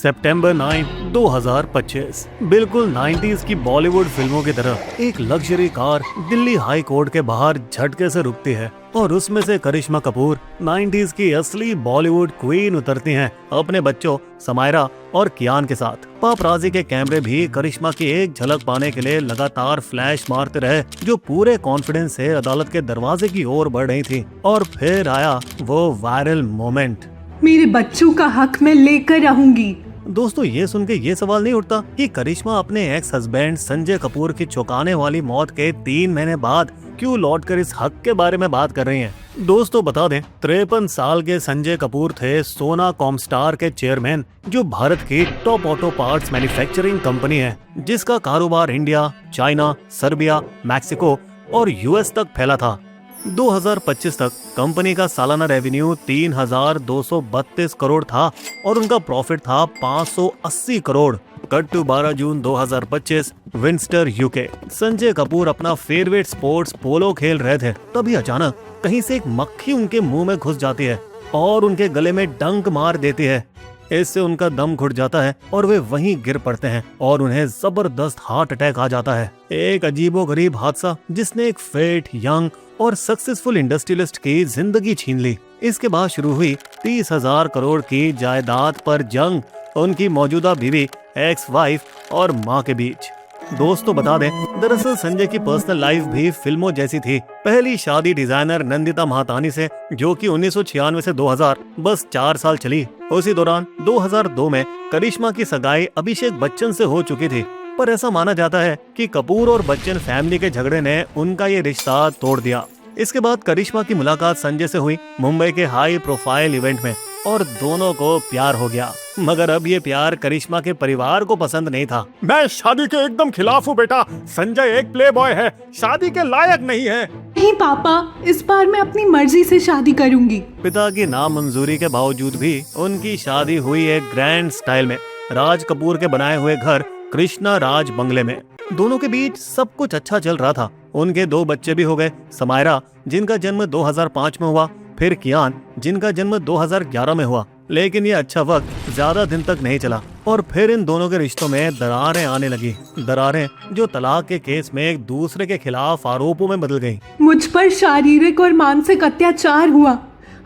सितंबर 9, 2025। बिल्कुल 90s की बॉलीवुड फिल्मों की तरह एक luxury car Delhi high court के बाहर झटके से रुकती है और उसमें से करिश्मा कपूर 90s की असली बॉलीवुड क्वीन उतरती हैं अपने बच्चों समायरा और कियान के साथ। पापराजी के कैमरे भी करिश्मा की एक झलक पाने के लिए लगातार फ्लैश मारते रहे, जो पूरे कॉन्फिडेंस से अदालत के दरवाजे की ओर बढ़ रही थी। और फिर आया वो वायरल मोमेंट। मेरे बच्चों का हक मैं लेकर रहूंगी। दोस्तों, ये सुन के ये सवाल नहीं उठता कि करिश्मा अपने एक्स हस्बैंड संजय कपूर की चौंकाने वाली मौत के 3 महीने बाद क्यों लौटकर इस हक के बारे में बात कर रही हैं। दोस्तों, बता दें 53 साल के संजय कपूर थे सोना कॉमस्टार के चेयरमैन, जो भारत की top auto parts manufacturing company है, जिसका कारोबार इंडिया, चाइना, सर्बिया, मैक्सिको और यूएस तक फैला था। 2025 तक कंपनी का सालाना रेवेन्यू 3,232 करोड़ था और उनका प्रॉफिट था 580 crore. Cut to 12 June 2025, Windsor UK. Sanjay Kapoor अपना फेवरेट स्पोर्ट्स पोलो खेल रहे थे, तभी अचानक कहीं से एक मक्खी उनके मुंह में घुस जाती है और उनके गले में डंक मार देती है। इससे उनका दम घुट जाता है और वे वहीं गिर पड़ते हैं और उन्हें जबरदस्त हार्ट अटैक आ जाता है। एक अजीबोगरीब हादसा जिसने एक फिट, यंग और सक्सेसफुल इंडस्ट्रियलिस्ट की जिंदगी छीन ली। इसके बाद शुरू हुई 30,000 करोड़ की जायदाद पर जंग उनकी मौजूदा बीवी, एक्स वाइफ और मां के बीच। दोस्तों, बता दें दरअसल संजय की पर्सनल लाइफ भी फिल्मों जैसी थी। पहली शादी डिजाइनर नंदिता महातानी से, जो कि 1996 से 2000 बस 4 साल चली। उसी दौरान 2002 में करिश्मा की सगाई अभिषेक बच्चन से हो चुकी थी, पर ऐसा माना जाता है कि कपूर और बच्चन फैमिली के झगड़े ने उनका ये रिश्ता तोड़ दिया। इसके बाद करिश्मा की मुलाकात संजय से हुई मुंबई के हाई प्रोफाइल इवेंट में और दोनों को प्यार हो गया। मगर अब ये प्यार करिश्मा के परिवार को पसंद नहीं था। मैं शादी के एकदम खिलाफ हूँ बेटा। संजय एक प्लेबॉय है, शादी के लायक नहीं है। नहीं पापा, इस बार मैं अपनी मर्जी से शादी करूंगी। पिता की नामंजूरी के बावजूद भी उनकी शादी हुई एक ग्रैंड स्टाइल में, राज कपूर के बनाए हुए घर कृष्णा राज बंगले में। दोनों के बीच सब कुछ अच्छा चल रहा था। उनके 2 बच्चे भी हो गए, समायरा जिनका जन्म 2005 में हुआ, फिर कियान जिनका जन्म 2011 में हुआ। लेकिन ये अच्छा वक्त ज्यादा दिन तक नहीं चला और फिर इन दोनों के रिश्तों में दरारें आने लगी। दरारें जो तलाक के केस में एक दूसरे के खिलाफ आरोपों में बदल गईं। मुझ पर शारीरिक और मानसिक अत्याचार हुआ।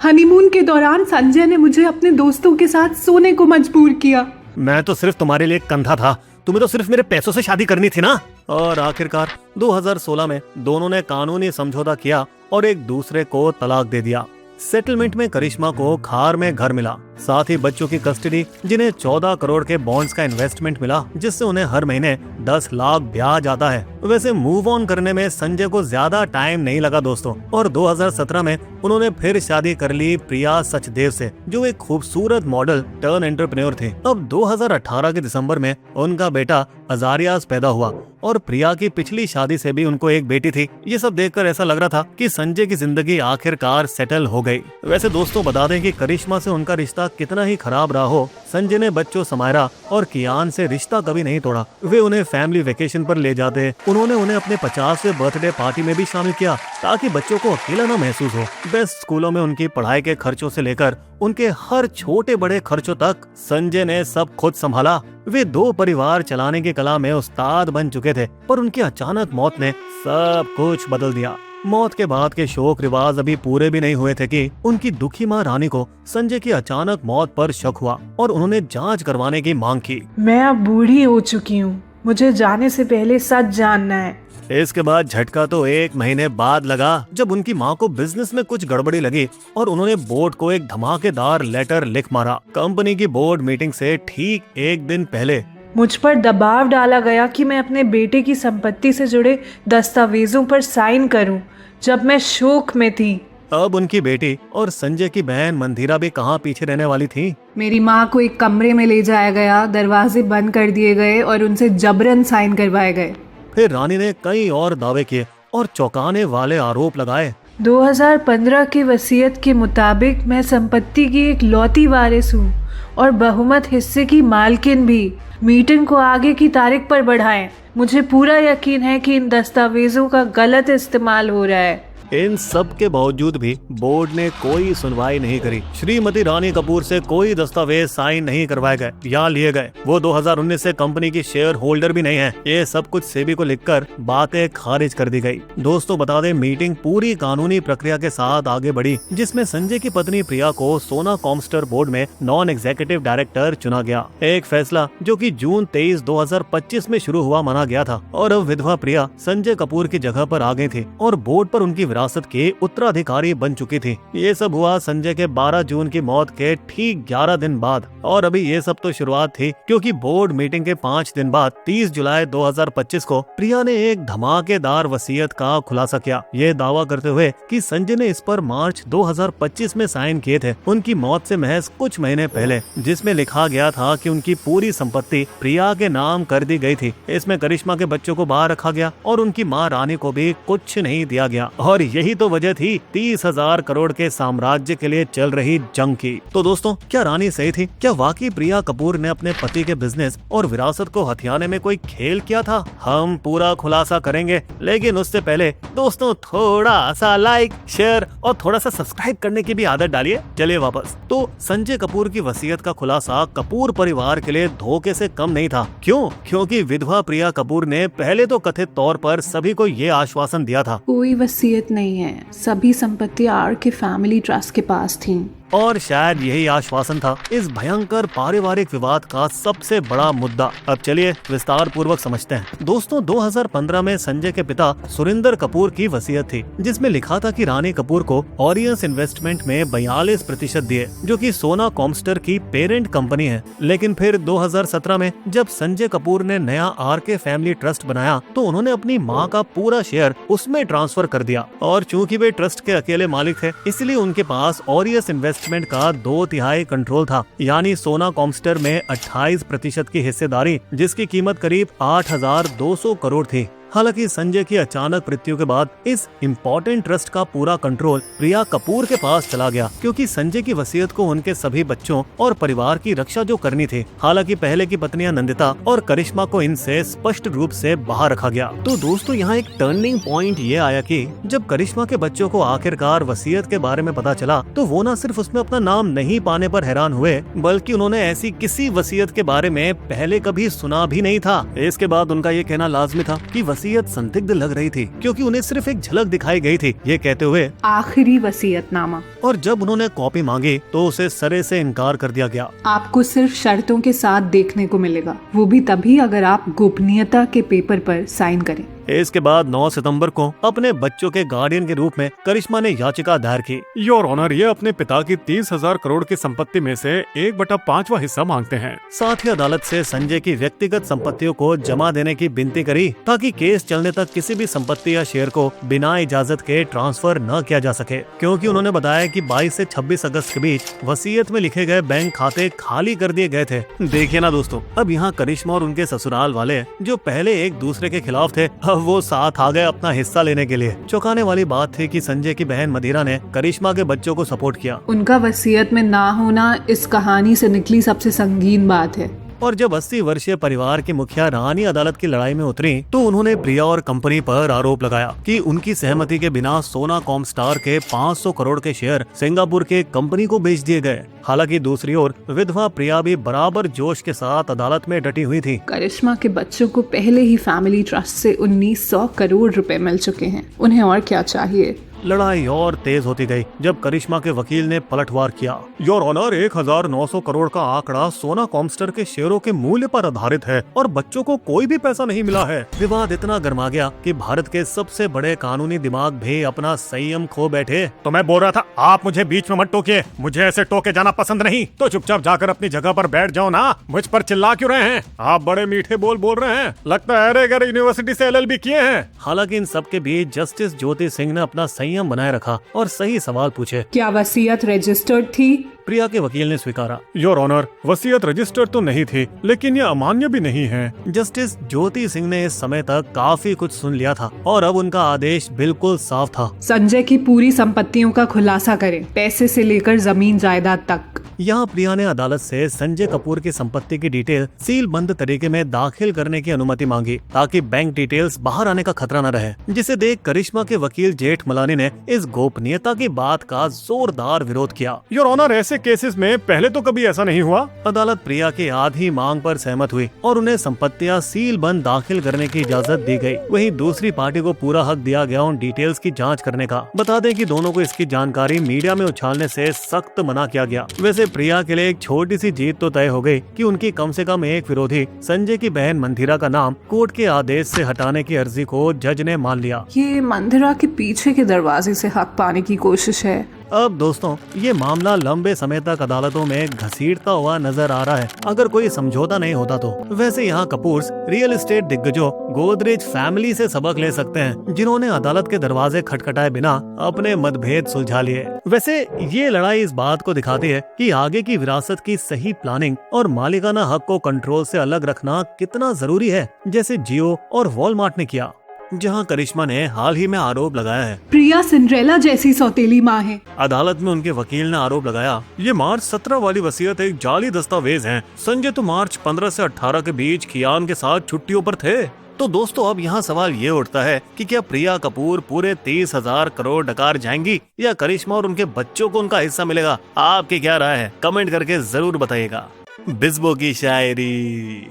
हनीमून के दौरान संजय ने मुझे अपने दोस्तों के साथ सोने को मजबूर किया। मैं तो सिर्फ तुम्हारे लिए कंधा था, तुम्हें तो सिर्फ मेरे पैसों से शादी करनी थी ना। और आखिरकार 2016 में दोनों ने कानूनी समझौता किया और एक दूसरे को तलाक दे दिया। सेटलमेंट में करिश्मा को खार में घर मिला, साथ ही बच्चों की कस्टडी, जिन्हें 14 करोड़ के बॉन्ड्स का इन्वेस्टमेंट मिला, जिससे उन्हें हर महीने 10 लाख ब्याज आता है। वैसे मूव ऑन करने में संजय को ज्यादा टाइम नहीं लगा दोस्तों, और 2017 में उन्होंने फिर शादी कर ली प्रिया सचदेव से, जो एक खूबसूरत मॉडल टर्न एंटरप्रेन्योर थे। अब 2018 के दिसंबर में उनका बेटा अजारियास पैदा हुआ और प्रिया की पिछली शादी से भी उनको एक बेटी थी। ये सब देखकर ऐसा लग रहा था कि संजय की जिंदगी आखिरकार सेटल हो गई। वैसे दोस्तों, बता दें कि करिश्मा से उनका रिश्ता कितना ही खराब रहा हो, संजय ने बच्चों समायरा और कियान से रिश्ता कभी नहीं तोड़ा। वे उन्हें फैमिली वेकेशन पर ले जाते, उन्होंने उन्हें अपने 50वें बर्थडे पार्टी में भी शामिल किया ताकि बच्चों को अकेला न महसूस हो। बेस्ट स्कूलों में उनकी पढ़ाई के खर्चों से लेकर उनके हर छोटे बड़े खर्चों तक संजय ने सब खुद संभाला। वे 2 परिवार चलाने की कला में उस्ताद बन चुके थे, पर उनकी अचानक मौत ने सब कुछ बदल दिया। मौत के बाद के शोक रिवाज अभी पूरे भी नहीं हुए थे कि उनकी दुखी मां रानी को संजय की अचानक मौत पर शक हुआ और उन्होंने जांच करवाने की मांग की। मैं अब बूढ़ी हो चुकी हूँ, मुझे जाने से पहले सच जानना है। इसके बाद झटका तो 1 महीने बाद लगा, जब उनकी मां को बिजनेस में कुछ गड़बड़ी लगी और उन्होंने बोर्ड को एक धमाकेदार लेटर लिख मारा। कंपनी की बोर्ड मीटिंग से ठीक 1 दिन पहले मुझ पर दबाव डाला गया कि मैं अपने बेटे की संपत्ति से जुड़े दस्तावेजों पर साइन करूं, जब मैं शोक में थी। अब उनकी बेटी और संजय की बहन मंदिरा भी कहाँ पीछे रहने वाली थी। मेरी माँ को एक कमरे में ले जाया गया, दरवाजे बंद कर दिए गए और उनसे जबरन साइन करवाए गए। फिर रानी ने कई और दावे किए और चौंकाने वाले आरोप लगाए। 2015 की वसीयत के मुताबिक मैं संपत्ति की एक लौती वारिस हूँ और बहुमत हिस्से की मालकिन भी। मीटिंग को आगे की तारीख पर बढ़ाएं। मुझे पूरा यकीन है कि इन दस्तावेजों का गलत इस्तेमाल हो रहा है। इन सब के बावजूद भी बोर्ड ने कोई सुनवाई नहीं करी। श्रीमती रानी कपूर से कोई दस्तावेज साइन नहीं करवाए गए या लिए गए। वो 2019 से कंपनी की शेयर होल्डर भी नहीं है। ये सब कुछ सेबी को लिखकर बातें खारिज कर दी गई। दोस्तों बता दें, मीटिंग पूरी कानूनी प्रक्रिया के साथ आगे बढ़ी, जिसमें संजय की पत्नी प्रिया को सोना कॉमस्टर बोर्ड में नॉन एग्जीक्यूटिव डायरेक्टर चुना गया। एक फैसला जो कि जून 23, 2025 में शुरू हुआ माना गया था और अब विधवा प्रिया संजय कपूर की जगह पर आ गई थी और बोर्ड पर उनकी विरासत के उत्तराधिकारी बन चुकी थी। ये सब हुआ संजय के 12 जून की मौत के ठीक 11 दिन बाद। और अभी ये सब तो शुरुआत थी, क्योंकि बोर्ड मीटिंग के 5 दिन बाद 30 जुलाई 2025 को प्रिया ने एक धमाकेदार वसीयत का खुलासा किया, ये दावा करते हुए कि संजय ने इस पर मार्च 2025 में साइन किए थे, उनकी मौत से महज कुछ महीने पहले, जिसमें लिखा गया था कि उनकी पूरी संपत्ति प्रिया के नाम कर दी गई थी। इसमें करिश्मा के बच्चों को बाहर रखा गया और उनकी मां रानी को भी कुछ नहीं दिया गया। और यही तो वजह थी 30,000 करोड़ के साम्राज्य के लिए चल रही जंग की। तो दोस्तों, क्या रानी सही थी? क्या वाकई प्रिया कपूर ने अपने पति के बिजनेस और विरासत को हथियाने में कोई खेल किया था? हम पूरा खुलासा करेंगे, लेकिन उससे पहले दोस्तों थोड़ा सा लाइक, शेयर और थोड़ा सा सब्सक्राइब करने की भी आदत डालिए। चलिए वापस। तो संजय कपूर की वसीयत का खुलासा कपूर परिवार के लिए धोखे से कम नहीं था। क्यों? क्योंकि विधवा प्रिया कपूर ने पहले तो कथित तौर पर सभी को ये आश्वासन दिया था, कोई वसीयत नहीं है, सभी संपत्ति आर के फैमिली ट्रस्ट के पास थी। और शायद यही आश्वासन था इस भयंकर पारिवारिक विवाद का सबसे बड़ा मुद्दा। अब चलिए विस्तार पूर्वक समझते हैं। दोस्तों, 2015 में संजय के पिता सुरिंदर कपूर की वसीयत थी, जिसमें लिखा था कि रानी कपूर को ऑरियंस इन्वेस्टमेंट में 42% दिए, जो कि सोना कॉमस्टर की पेरेंट कंपनी है। लेकिन फिर 2017 में जब संजय कपूर ने नया आर के फैमिली ट्रस्ट बनाया, तो उन्होंने अपनी माँ का पूरा शेयर उसमें ट्रांसफर कर दिया। और चूंकि वे ट्रस्ट के अकेले मालिक थे, इसलिए उनके पास ऑरियंस इन्वेस्टमेंट का 2/3 कंट्रोल था, यानी सोना कॉमस्टर में 28% की हिस्सेदारी, जिसकी कीमत करीब 8,200 करोड़ थी। हालांकि संजय की अचानक मृत्यु के बाद इस इम्पोर्टेंट ट्रस्ट का पूरा कंट्रोल प्रिया कपूर के पास चला गया, क्योंकि संजय की वसीयत को उनके सभी बच्चों और परिवार की रक्षा जो करनी थी। हालांकि पहले की पत्नियां नंदिता और करिश्मा को इनसे स्पष्ट रूप से बाहर रखा गया। तो दोस्तों, यहाँ एक टर्निंग पॉइंट ये आया कि जब करिश्मा के बच्चों को आखिरकार वसीयत के बारे में पता चला, तो वो न सिर्फ उसमें अपना नाम नहीं पाने पर हैरान हुए, बल्कि उन्होंने ऐसी किसी वसीयत के बारे में पहले कभी सुना भी नहीं था। इसके बाद उनका ये कहना लाजमी था कि वसीयत संदिग्ध लग रही थी, क्योंकि उन्हें सिर्फ एक झलक दिखाई गई थी, ये कहते हुए आखिरी वसीयतनामा। और जब उन्होंने कॉपी मांगी तो उसे सरे से इनकार कर दिया गया। आपको सिर्फ शर्तों के साथ देखने को मिलेगा, वो भी तभी अगर आप गोपनीयता के पेपर पर साइन करें। इसके बाद 9 सितंबर को अपने बच्चों के गार्डियन के रूप में करिश्मा ने याचिका दायर की। योर ऑनर, ये अपने पिता की 30,000 करोड़ की संपत्ति में से 1/5वां हिस्सा मांगते हैं। साथ ही अदालत से संजय की व्यक्तिगत संपत्तियों को जमा देने की विनती करी, ताकि केस चलने तक किसी भी संपत्ति या शेयर को बिना इजाजत के ट्रांसफर न किया जा सके, क्योंकि उन्होंने बताया कि 22 से 26 अगस्त के बीच वसीयत में लिखे गए बैंक खाते खाली कर दिए गए थे। देखिए ना दोस्तों, अब यहाँ करिश्मा और उनके ससुराल वाले जो पहले एक दूसरे के खिलाफ थे, वो साथ आ गए अपना हिस्सा लेने के लिए। चौंकाने वाली बात थी कि संजय की बहन मदिरा ने करिश्मा के बच्चों को सपोर्ट किया। उनका वसीयत में ना होना इस कहानी से निकली सबसे संगीन बात है। और जब 80 वर्षीय परिवार की मुखिया रानी अदालत की लड़ाई में उतरी, तो उन्होंने प्रिया और कंपनी पर आरोप लगाया कि उनकी सहमति के बिना सोना कॉमस्टार के 500 करोड़ के शेयर सिंगापुर के कंपनी को बेच दिए गए। हालांकि दूसरी ओर विधवा प्रिया भी बराबर जोश के साथ अदालत में डटी हुई थी। करिश्मा के बच्चों को पहले ही फैमिली ट्रस्ट से 1900 करोड़ रुपए मिल चुके हैं, उन्हें और क्या चाहिए। लड़ाई और तेज होती गई जब करिश्मा के वकील ने पलटवार किया। योर ऑनर, 1,900 करोड़ का आंकड़ा सोना कॉमस्टर के शेयरों के मूल्य पर आधारित है और बच्चों को कोई भी पैसा नहीं मिला है। विवाद इतना गर्मा गया कि भारत के सबसे बड़े कानूनी दिमाग भी अपना संयम खो बैठे। तो मैं बोल रहा था, आप मुझे बीच में मत टोकिए, मुझे ऐसे टोके जाना पसंद नहीं। तो चुपचाप जाकर अपनी जगह पर बैठ जाओ ना, मुझ पर चिल्ला क्यों रहे हैं? आप बड़े मीठे बोल रहे हैं, लगता है अरेगर यूनिवर्सिटी से LLB किए हैं। हालांकि इन सब के बीच जस्टिस ज्योति सिंह ने अपना संयम बनाए रखा और सही सवाल पूछे। क्या वसीयत रजिस्टर्ड थी? प्रिया के वकील ने स्वीकारा। योर ऑनर, वसीयत रजिस्टर्ड तो नहीं थी, लेकिन ये अमान्य भी नहीं है। जस्टिस ज्योति सिंह ने इस समय तक काफी कुछ सुन लिया था और अब उनका आदेश बिल्कुल साफ था। संजय की पूरी संपत्तियों का खुलासा करें, पैसे से लेकर जमीन जायदाद तक। यहाँ प्रिया ने अदालत से संजय कपूर की संपत्ति की डिटेल सील बंद तरीके में दाखिल करने की अनुमति मांगी ताकि बैंक डिटेल्स बाहर आने का खतरा न रहे, जिसे देख करिश्मा के वकील जेठमलानी ने इस गोपनीयता की बात का जोरदार विरोध किया। योर ऑनर, ऐसे केसेस में पहले तो कभी ऐसा नहीं हुआ। अदालत प्रिया की आधी मांग पर सहमत हुई और उन्हें संपत्तियां सील बंद दाखिल करने की इजाजत दी गई। वहीं दूसरी पार्टी को पूरा हक दिया गया उन डिटेल्स की जांच करने का। बता दें कि दोनों को इसकी जानकारी मीडिया में उछालने से सख्त मना किया गया। वैसे प्रिया के लिए एक छोटी सी जीत तो तय हो गई कि उनकी कम से कम एक विरोधी संजय की बहन मंदिरा का नाम कोर्ट के आदेश से हटाने की अर्जी को जज ने मान लिया। ये मंदिरा के पीछे के दरवाजे से हक पाने की कोशिश है। अब दोस्तों, ये मामला लंबे समय तक अदालतों में घसीटता हुआ नजर आ रहा है अगर कोई समझौता नहीं होता तो। वैसे यहाँ कपूर्स रियल एस्टेट दिग्गजों गोदरेज फैमिली से सबक ले सकते हैं, जिन्होंने अदालत के दरवाजे खटखटाए बिना अपने मतभेद सुलझा लिए। वैसे ये लड़ाई इस बात को दिखाती है कि आगे की विरासत की सही प्लानिंग और मालिकाना हक को कंट्रोल से अलग रखना कितना जरूरी है, जैसे जियो और वॉलमार्ट ने किया, जहां करिश्मा ने हाल ही में आरोप लगाया है प्रिया सिंड्रेला जैसी सौतेली माँ है। अदालत में उनके वकील ने आरोप लगाया ये मार्च 17 वाली वसीयत एक जाली दस्तावेज है। संजय तो मार्च 15 से 18 के बीच कियान के साथ छुट्टियों पर थे। तो दोस्तों, अब यहाँ सवाल ये उठता है कि क्या प्रिया कपूर पूरे 30,000 करोड़ डकार जाएंगी या करिश्मा और उनके बच्चों को उनका हिस्सा मिलेगा? आपकी क्या राय है? कमेंट करके जरूर बताइएगा। बिस्बो की शायरी,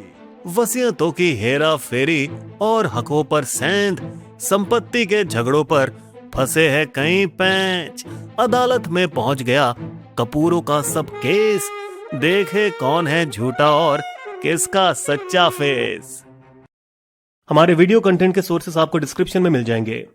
वसीयतों की हेरा फेरी और हकों पर सेंध, संपत्ति के झगड़ों पर फंसे हैं कई पैंच। अदालत में पहुंच गया कपूरों का सब केस, देखे कौन है झूठा और किसका सच्चा फेस। हमारे वीडियो कंटेंट के सोर्सेस आपको डिस्क्रिप्शन में मिल जाएंगे।